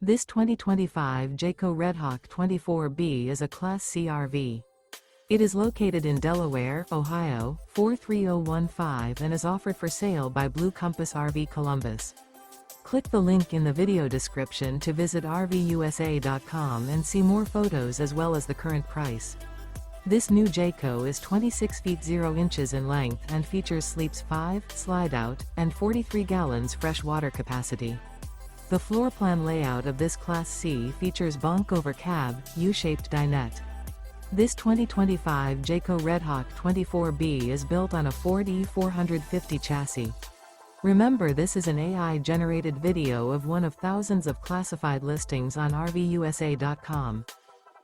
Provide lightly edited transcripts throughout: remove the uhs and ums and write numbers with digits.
This 2025 Jayco Redhawk 24B is a Class C RV. It is located in Delaware, Ohio, 43015 and is offered for sale by Blue Compass RV Columbus. Click the link in the video description to visit RVUSA.com and see more photos as well as the current price. This new Jayco is 26 feet 0 inches in length and features sleeps 5, Slideout, and 43 gallons fresh water capacity. The floor plan layout of this Class C features Bunk Over Cab, U-shaped dinette. This 2025 Jayco Redhawk 24B is built on a Ford E450 chassis. Remember, this is an AI-generated video of one of thousands of classified listings on RVUSA.com.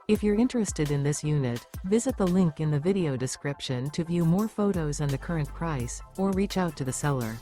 If you're interested in this unit, visit the link in the video description to view more photos and the current price, or reach out to the seller.